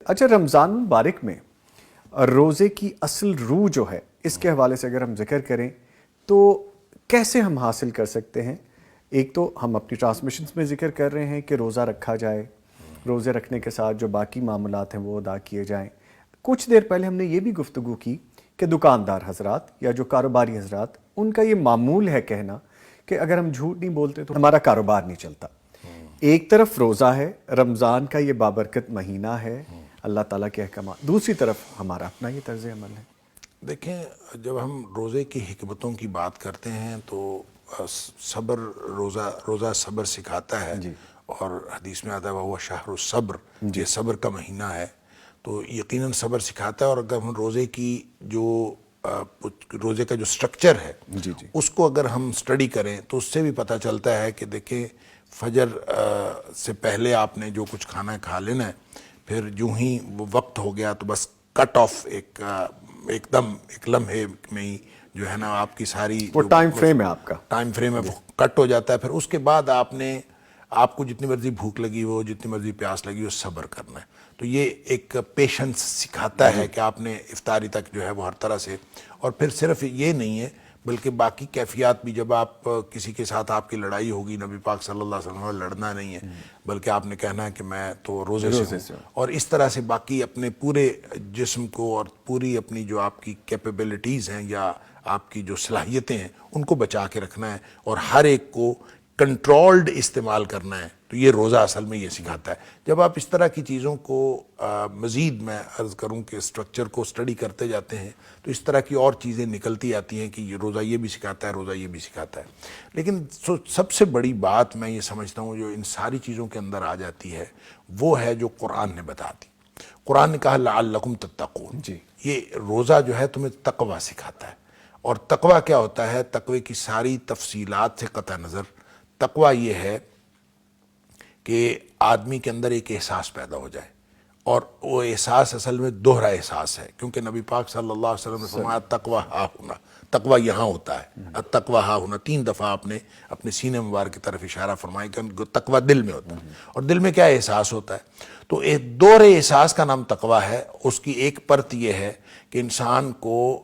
اچھا، رمضان المبارک میں روزے کی اصل روح جو ہے اس کے حوالے سے اگر ہم ذکر کریں تو کیسے ہم حاصل کر سکتے ہیں؟ ایک تو ہم اپنی ٹرانسمیشنز میں ذکر کر رہے ہیں کہ روزہ رکھا جائے، روزے رکھنے کے ساتھ جو باقی معاملات ہیں وہ ادا کیے جائیں. کچھ دیر پہلے ہم نے یہ بھی گفتگو کی کہ دکاندار حضرات یا جو کاروباری حضرات، ان کا یہ معمول ہے کہنا کہ اگر ہم جھوٹ نہیں بولتے تو ہمارا کاروبار نہیں چلتا. ایک طرف روزہ ہے، رمضان کا یہ بابرکت مہینہ ہے، اللہ تعالیٰ کے احکامات، دوسری طرف ہمارا اپنا یہ طرز عمل ہے. دیکھیں، جب ہم روزے کی حکمتوں کی بات کرتے ہیں تو صبر، روزہ صبر سکھاتا ہے. اور حدیث میں آتا ہے وہ شہر الصبر، یہ صبر کا مہینہ ہے، تو یقیناً صبر سکھاتا ہے. اور اگر ہم روزے کا جو سٹرکچر ہے اس کو اگر ہم سٹڈی کریں تو اس سے بھی پتہ چلتا ہے کہ دیکھیں، فجر سے پہلے آپ نے جو کچھ کھانا ہے کھا لینا ہے، پھر جو ہی وہ وقت ہو گیا تو بس کٹ آف ایک دم ایک لمحے میں ہی جو ہے نا آپ کی ساری وہ ٹائم فریم ہے، آپ کا ٹائم فریم ہے، وہ کٹ ہو جاتا ہے. پھر اس کے بعد آپ کو جتنی مرضی بھوک لگی ہو، جتنی مرضی پیاس لگی ہو، صبر کرنا ہے. تو یہ ایک پیشنس سکھاتا ہے کہ آپ نے افطاری تک جو ہے وہ ہر طرح سے. اور پھر صرف یہ نہیں ہے بلکہ باقی کیفیات بھی، جب آپ کسی کے ساتھ آپ کی لڑائی ہوگی، نبی پاک صلی اللہ علیہ وسلم لڑنا نہیں ہے بلکہ آپ نے کہنا ہے کہ میں تو روزے سے ہوں. اور اس طرح سے باقی اپنے پورے جسم کو اور پوری اپنی جو آپ کی کیپیبلٹیز ہیں یا آپ کی جو صلاحیتیں ہیں ان کو بچا کے رکھنا ہے اور ہر ایک کو کنٹرولڈ استعمال کرنا ہے. تو یہ روزہ اصل میں یہ سکھاتا ہے. جب آپ اس طرح کی چیزوں کو مزید میں عرض کروں کہ اسٹرکچر کو اسٹڈی کرتے جاتے ہیں تو اس طرح کی اور چیزیں نکلتی آتی ہیں کہ یہ روزہ یہ بھی سکھاتا ہے، روزہ یہ بھی سکھاتا ہے. لیکن سب سے بڑی بات میں یہ سمجھتا ہوں جو ان ساری چیزوں کے اندر آ جاتی ہے وہ ہے جو قرآن نے بتا دی. قرآن نے کہا لعلکم تتقون. یہ روزہ جو ہے تمہیں تقوی سکھاتا ہے. اور تقوی کیا ہوتا ہے؟ تقوی کی ساری تفصیلات سے قطع نظر تقوی یہ ہے کہ آدمی کے اندر ایک احساس پیدا ہو جائے. اور وہ احساس اصل میں دوہرا احساس ہے، کیونکہ نبی پاک صلی اللہ علیہ وسلم نے فرمایا تقوی ہا ہونا، تقوی یہاں ہوتا ہے. التقوی ہا ہونا 3 دفعہ آپ نے اپنے سینے مبارک کی طرف اشارہ فرمایا کہ تقوی دل میں ہوتا ہے. اور دل میں کیا احساس ہوتا ہے؟ تو ایک دوہرے احساس کا نام تقوی ہے. اس کی ایک پرت یہ ہے کہ انسان کو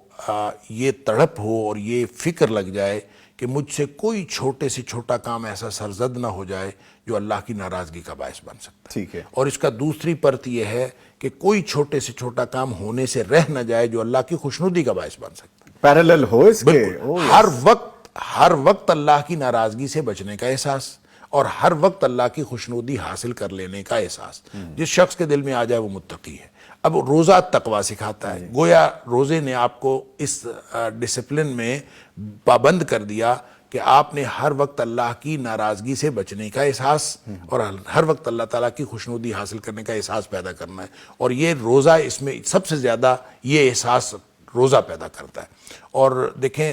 یہ تڑپ ہو اور یہ فکر لگ جائے کہ مجھ سے کوئی چھوٹے سے چھوٹا کام ایسا سرزد نہ ہو جائے جو اللہ کی ناراضگی کا باعث بن سکتا ہے. ٹھیک ہے. اور اس کا دوسری پرت یہ ہے کہ کوئی چھوٹے سے چھوٹا کام ہونے سے رہ نہ جائے جو اللہ کی خوشنودی کا باعث بن سکتا ہے. پیرالل ہو اس کے. ہر وقت اللہ کی ناراضگی سے بچنے کا احساس اور ہر وقت اللہ کی خوشنودی حاصل کر لینے کا احساس جس شخص کے دل میں آ جائے وہ متقی ہے. اب روزہ تقوی سکھاتا ہے. گویا روزے نے آپ کو اس ڈسپلن میں پابند کر دیا کہ آپ نے ہر وقت اللہ کی ناراضگی سے بچنے کا احساس اور ہر وقت اللہ تعالیٰ کی خوشنودی حاصل کرنے کا احساس پیدا کرنا ہے. اور یہ روزہ اس میں سب سے زیادہ یہ احساس روزہ پیدا کرتا ہے. اور دیکھیں،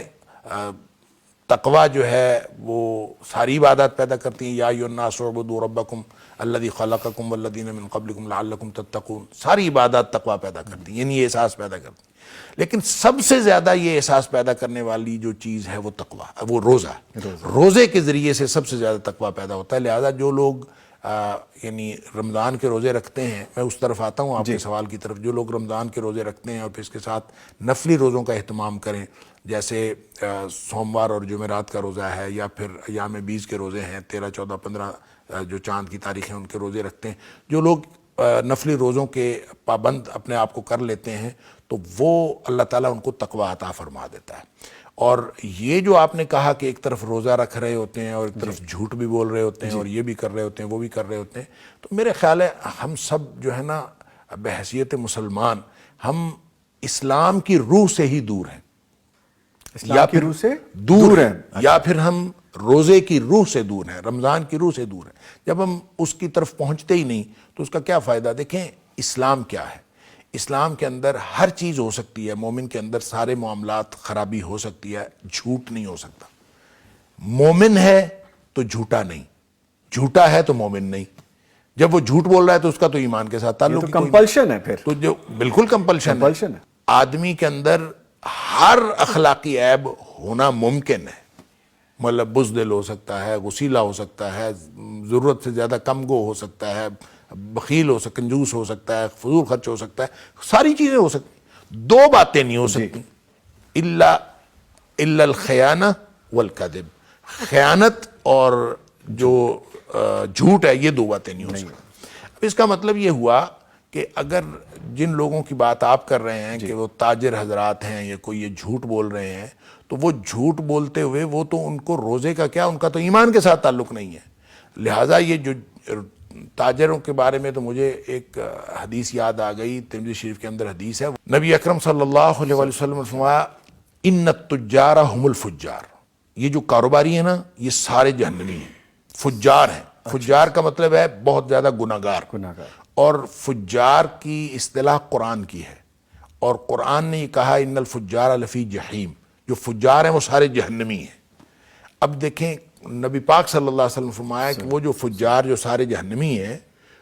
تقوی جو ہے وہ ساری عبادات پیدا کرتی ہیں. یا ایھا الناس اعبدوا ربکم الذی خلقکم والذین من قبلکم لعلکم تتقون. ساری عبادات تقوی پیدا کرتی ہیں، یعنی یہ احساس پیدا کرتی ہیں. لیکن سب سے زیادہ یہ احساس پیدا کرنے والی جو چیز ہے وہ تقوی، وہ روزہ. روزے کے ذریعے سے سب سے زیادہ تقوی پیدا ہوتا ہے. لہذا جو لوگ یعنی رمضان کے روزے رکھتے ہیں، میں اس طرف آتا ہوں آپ کے سوال کی طرف، جو لوگ رمضان کے روزے رکھتے ہیں اور پھر اس کے ساتھ نفلی روزوں کا اہتمام کریں، جیسے سوموار اور جمعرات کا روزہ ہے، یا پھر ایام بیز کے روزے ہیں، 13، 14، 15 جو چاند کی تاریخ ہیں ان کے روزے رکھتے ہیں، جو لوگ نفلی روزوں کے پابند اپنے آپ کو کر لیتے ہیں تو وہ اللہ تعالیٰ ان کو تقوی عطا فرما دیتا ہے. اور یہ جو آپ نے کہا کہ ایک طرف روزہ رکھ رہے ہوتے ہیں اور ایک طرف جھوٹ بھی بول رہے ہوتے ہیں اور یہ بھی کر رہے ہوتے ہیں وہ بھی کر رہے ہوتے ہیں، تو میرے خیال ہے ہم سب جو ہے نا بحیثیت مسلمان ہم اسلام کی روح سے ہی دور ہیں. اسلام کی روح سے دور ہیں، یا پھر ہم روزے کی روح سے دور ہیں، رمضان کی روح سے دور ہیں. جب ہم اس کی طرف پہنچتے ہی نہیں تو اس کا کیا فائدہ؟ دیکھیں اسلام کیا ہے. اسلام کے اندر ہر چیز ہو سکتی ہے. مومن کے اندر سارے معاملات خرابی ہو سکتی ہے، جھوٹ نہیں ہو سکتا. مومن ہے تو جھوٹا نہیں، جھوٹا ہے تو مومن نہیں. جب وہ جھوٹ بول رہا ہے تو اس کا تو ایمان کے ساتھ تعلق تو کمپلشن ہے. پھر تو جو بالکل کمپلشن ہے. آدمی کے اندر ہر اخلاقی عیب ہونا ممکن ہے. مطلب بزدل ہو سکتا ہے، غسیلہ ہو سکتا ہے، ضرورت سے زیادہ کم گو ہو سکتا ہے، بخیل ہو سکتا، کنجوس ہو سکتا ہے، فضول خرچ ہو سکتا ہے، ساری چیزیں ہو سکتی، دو باتیں نہیں ہو سکتی، الا الخیانہ والکذب، خیانت اور جو جھوٹ ہے، یہ دو باتیں نہیں ہو سکتی۔ اب اس کا مطلب یہ ہوا کہ اگر جن لوگوں کی بات آپ کر رہے ہیں کہ وہ تاجر حضرات ہیں یا کوئی یہ جھوٹ بول رہے ہیں، تو وہ جھوٹ بولتے ہوئے وہ تو ان کو روزے کا کیا، ان کا تو ایمان کے ساتھ تعلق نہیں ہے، لہٰذا یہ جو تاجروں کے بارے میں تو مجھے ایک حدیث یاد آ گئی، ترمذی شریف کے اندر حدیث ہے، نبی اکرم صلی اللہ علیہ وسلم نے فرمایا ان التجار هم الفجار، یہ جو کاروباری ہیں نا یہ سارے جہنمی ہیں، فجار ہیں۔ فجار کا مطلب ہے بہت زیادہ گناہگار، اور فجار کی اصطلاح قرآن کی ہے، اور قرآن نے یہ کہا ان الفجار لفی جحیم، جو فجار ہیں وہ سارے جہنمی ہیں۔ اب دیکھیں نبی پاک صلی اللہ علیہ وسلم فرمایا کہ وہ جو فجار جو سارے جہنمی ہیں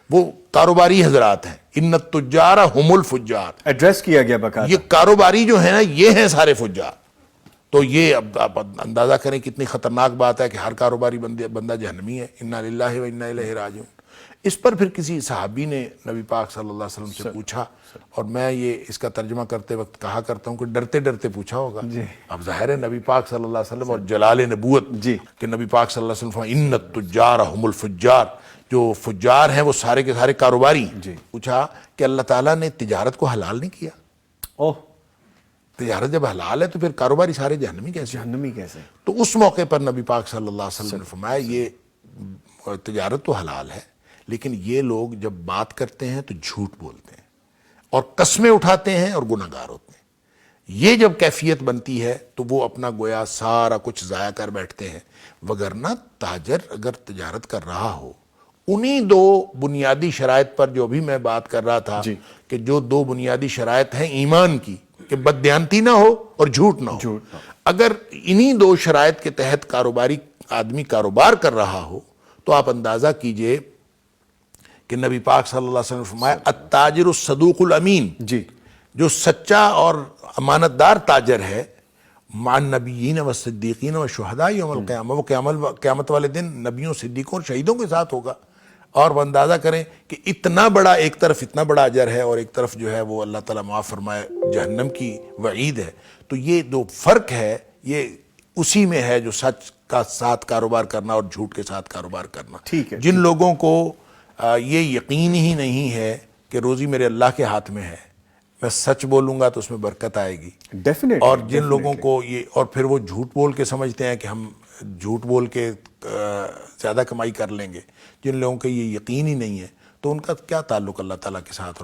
وہ کاروباری حضرات ہیں، ان التجار هم الفجار، ایڈریس کیا گیا باقاعدہ۔ یہ کاروباری جو ہیں نا یہ ہیں سارے فجار۔ تو یہ اب آپ اندازہ کریں کتنی خطرناک بات ہے کہ ہر کاروباری بندہ جہنمی ہے، انا للہ و انا الیہ راجعون۔ اس پر پھر کسی صحابی نے نبی پاک صلی اللہ علیہ وسلم سے پوچھا، اور میں یہ اس کا ترجمہ کرتے وقت کہا کرتا ہوں کہ ڈرتے ڈرتے پوچھا ہوگا۔ اب ظاہر ہے نبی پاک صلی اللہ علیہ وسلم اور جلال نبوت کہ نبی پاک صلی اللہ علیہ وسلم فرمایا ان التجار هم الفجار، جو فجار ہیں وہ سارے کے سارے کاروباری ہیں۔ پوچھا کہ اللہ تعالیٰ نے تجارت کو حلال نہیں کیا؟ اوہ، تجارت جب حلال ہے تو پھر کاروباری سارے جہنمی کیسے؟ جہنمی کیسے؟ تو اس موقع پر نبی پاک صلی اللہ علیہ وسلم نے فرمایا یہ تجارت تو حلال ہے، لیکن یہ لوگ جب بات کرتے ہیں تو جھوٹ بولتے ہیں اور قسمیں اٹھاتے ہیں اور گناہ گار ہوتے ہیں۔ یہ جب کیفیت بنتی ہے تو وہ اپنا گویا سارا کچھ ضائع کر بیٹھتے ہیں، وگرنہ تاجر اگر تجارت کر رہا ہو انہی دو بنیادی شرائط پر جو بھی میں بات کر رہا تھا کہ جو دو بنیادی شرائط ہیں ایمان کی، کہ بددیانتی نہ ہو اور جھوٹ نہ ہو، اگر انہی دو شرائط کے تحت کاروباری آدمی کاروبار کر رہا ہو تو آپ اندازہ کیجئے کہ نبی پاک صلی اللہ علیہ وسلم نے فرمایا التاجر الصدوق الامین، جو سچا اور امانت دار تاجر ہے، مع النبیین والصدیقین والشہداء یوم القیامہ، وہ قیامت والے دن نبیوں، صدیقوں اور شہیدوں کے ساتھ ہوگا۔ اور وہ اندازہ کریں کہ اتنا بڑا، ایک طرف اتنا بڑا اجر ہے اور ایک طرف جو ہے وہ اللہ تعالیٰ معاف فرمائے جہنم کی وعید ہے۔ تو یہ جو فرق ہے یہ اسی میں ہے جو سچ کا ساتھ کاروبار کرنا اور جھوٹ کے ساتھ کاروبار کرنا۔ جن لوگوں کو یہ یقین ہی نہیں ہے کہ روزی میرے اللہ کے ہاتھ میں ہے، میں سچ بولوں گا تو اس میں برکت آئے گی، اور جن لوگوں کو یہ، اور پھر وہ جھوٹ بول کے سمجھتے ہیں کہ ہم جھوٹ بول کے زیادہ کمائی کر لیں گے، جن لوگوں کے یہ یقین ہی نہیں ہے تو ان کا کیا تعلق اللہ تعالیٰ کے ساتھ؟